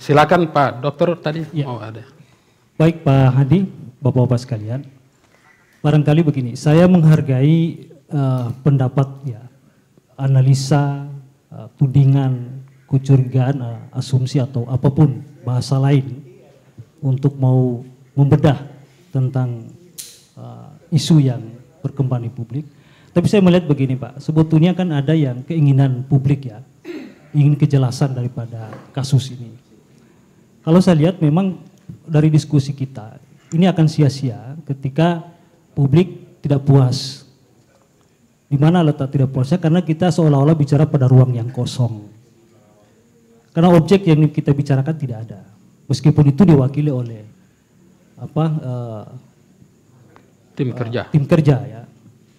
Silakan Pak Dokter tadi Ya. mau ada. Baik Pak Hadi, Bapak-Bapak sekalian. Barangkali begini, saya menghargai pendapat ya, analisa, tudingan, kecurigaan, asumsi atau apapun bahasa lain untuk mau membedah tentang isu yang berkembang di publik. Tapi saya melihat begini Pak, sebetulnya kan ada yang keinginan publik ya, ingin kejelasan daripada kasus ini. Kalau saya lihat memang dari diskusi kita, ini akan sia-sia ketika publik tidak puas. Di mana letak tidak puasnya? Karena kita seolah-olah bicara pada ruang yang kosong. Karena objek yang kita bicarakan tidak ada. Meskipun itu diwakili oleh tim kerja ya.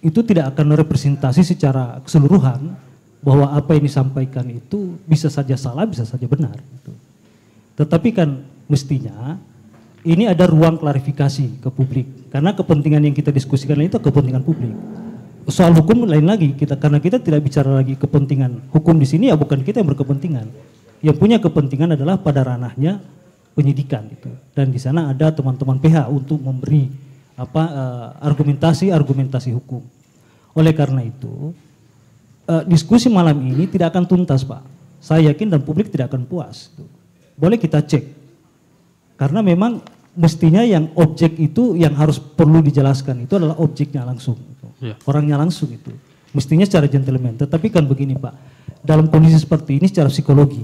Itu tidak akan representasi secara keseluruhan bahwa apa yang disampaikan itu bisa saja salah, bisa saja benar. Gitu. Tetapi kan mestinya ini ada ruang klarifikasi ke publik. Karena kepentingan yang kita diskusikan itu kepentingan publik. Soal hukum lain lagi, karena kita tidak bicara lagi kepentingan hukum di sini, ya bukan kita yang berkepentingan. Yang punya kepentingan adalah pada ranahnya penyidikan itu. Dan di sana ada teman-teman PH untuk memberi argumentasi hukum. Oleh karena itu, diskusi malam ini tidak akan tuntas, Pak. Saya yakin dan publik tidak akan puas. Boleh kita cek. Karena memang mestinya yang objek itu yang harus perlu dijelaskan itu adalah objeknya langsung. Ya. Orangnya langsung itu. Mestinya secara gentleman. Tetapi kan begini Pak, dalam kondisi seperti ini secara psikologi,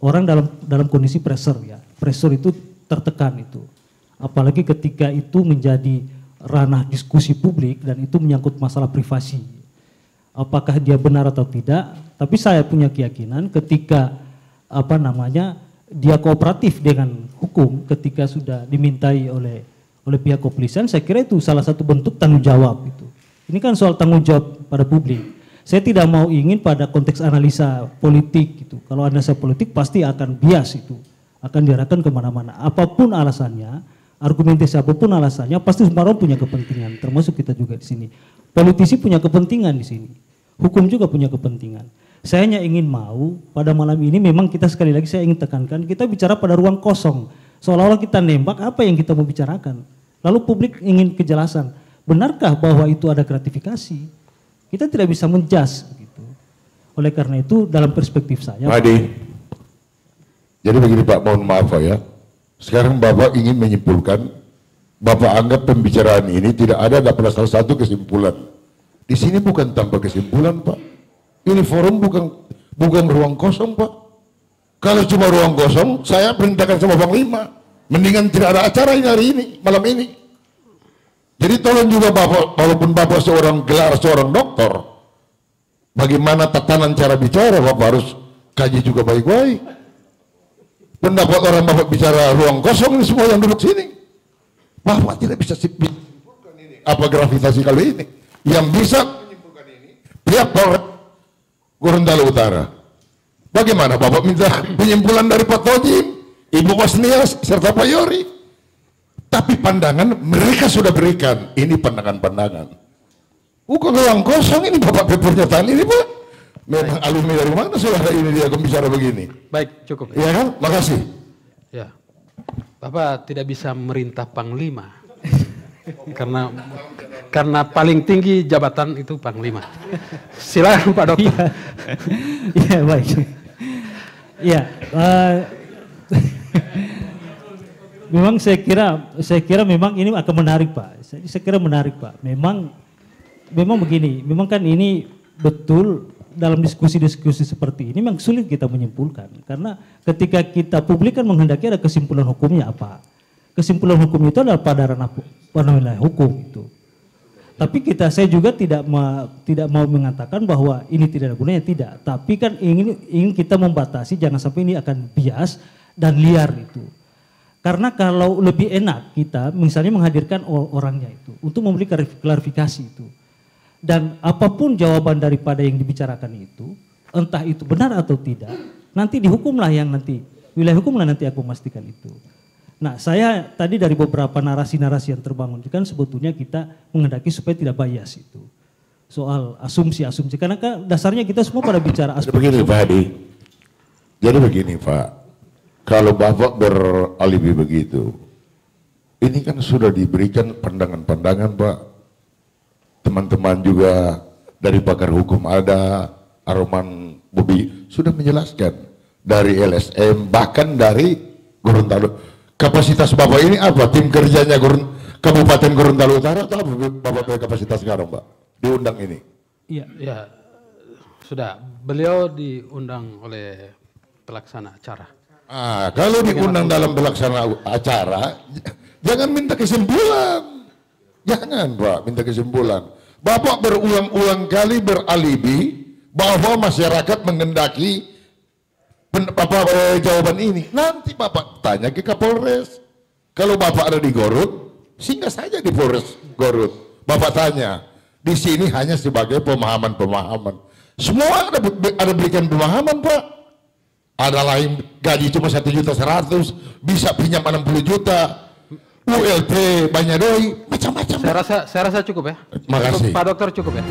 orang dalam kondisi pressure ya. Pressure itu tertekan itu. Apalagi ketika itu menjadi ranah diskusi publik dan itu menyangkut masalah privasi. Apakah dia benar atau tidak, tapi saya punya keyakinan ketika dia kooperatif dengan hukum ketika sudah dimintai oleh pihak kepolisian, saya kira itu salah satu bentuk tanggung jawab itu. Ini kan soal tanggung jawab pada publik. Saya tidak mau ingin pada konteks analisa politik gitu. Kalau analisa politik pasti akan bias itu, akan diarahkan kemana-mana. Apapun alasannya, argumentasi apapun alasannya, pasti semua orang punya kepentingan, termasuk kita juga di sini. Politisi punya kepentingan di sini, hukum juga punya kepentingan. Saya hanya ingin mau pada malam ini memang kita sekali lagi saya ingin tekankan, kita bicara pada ruang kosong. Seolah-olah kita nembak apa yang kita mau bicarakan. Lalu publik ingin kejelasan. Benarkah bahwa itu ada gratifikasi? Kita tidak bisa menjudge gitu. Oleh karena itu dalam perspektif saya. Pak Adi, jadi begini Pak, mohon maaf Pak ya. Sekarang Bapak ingin menyimpulkan, Bapak anggap pembicaraan ini tidak ada salah satu kesimpulan. Di sini bukan tanpa kesimpulan Pak. Ini forum bukan ruang kosong Pak. Kalau cuma ruang kosong, saya perintahkan sama Panglima. Mendingan tidak ada acara ini hari ini, malam ini. Jadi tolong juga Bapak, walaupun Bapak seorang dokter, bagaimana tatanan cara bicara Bapak harus kaji juga baik-baik. Pendapat orang Bapak bicara ruang kosong ini semua yang duduk sini. Bapak tidak bisa menyimpulkan ini. Apa gravitasi kali ini? Yang bisa menyimpulkan ini, pihak Polres Gorontalo Utara. Bagaimana Bapak minta penyimpulan dari Pak Tojim, Ibu Wasnias, serta Pak Yori? Tapi pandangan mereka sudah berikan, ini pandangan-pandangan. Bukan ruang kosong ini Bapak pernyataan ini Pak. Memang alumni dari mana saudara ini dia bicara begini? Baik, cukup. Iya kan? Makasih. Ya, Bapak tidak bisa merintah Panglima. karena paling tinggi jabatan itu Panglima. Silakan Pak Dokter. Iya, baik. Iya, memang saya kira memang ini akan menarik Pak. Saya kira menarik Pak. Memang begini, memang kan ini betul dalam diskusi-diskusi seperti ini memang sulit kita menyimpulkan. Karena ketika kita publik kan menghendaki ada kesimpulan hukumnya apa. Kesimpulan hukum itu adalah pada ranah hukum itu. Tapi saya juga tidak mau mengatakan bahwa ini tidak ada gunanya, tidak. Tapi kan ingin kita membatasi jangan sampai ini akan bias dan liar itu. Karena kalau lebih enak kita misalnya menghadirkan orangnya itu untuk memberi klarifikasi itu. Dan apapun jawaban daripada yang dibicarakan itu, entah itu benar atau tidak, nanti dihukumlah yang nanti, wilayah hukumlah nanti aku memastikan itu. Nah saya tadi dari beberapa narasi-narasi yang terbangun, kan sebetulnya kita menghendaki supaya tidak bias itu. Soal asumsi-asumsi, karena kan dasarnya kita semua pada bicara asumsi. Begini Pak Hadi, jadi begini Pak, Kalau Bapak beralibi begitu, ini kan sudah diberikan pandangan-pandangan Pak. Teman-teman juga dari pakar hukum ada, Arman Bobi sudah menjelaskan. Dari LSM, bahkan dari Gorontalo. Kapasitas Bapak ini apa? Tim kerjanya Kabupaten Gorontalo Utara atau apa Bapak punya kapasitas sekarang Pak? Diundang ini? Iya, ya, sudah. Beliau diundang oleh pelaksana acara. Kalau diundang dalam pelaksanaan acara, jangan minta kesimpulan. Jangan Pak, minta kesimpulan. Bapak berulang-ulang kali beralibi bahwa masyarakat mengendaki jawaban ini. Nanti Bapak tanya ke Kapolres. Kalau Bapak ada di Garut, singgah saja di Polres Garut. Bapak tanya, di sini hanya sebagai pemahaman-pemahaman. Semua ada berikan pemahaman Pak. Ada lain gaji cuma 1.100.000, bisa pinjam 60 juta, ULT banyak doi, macam-macam. Saya rasa cukup ya. Makasih. Pak Dokter cukup ya.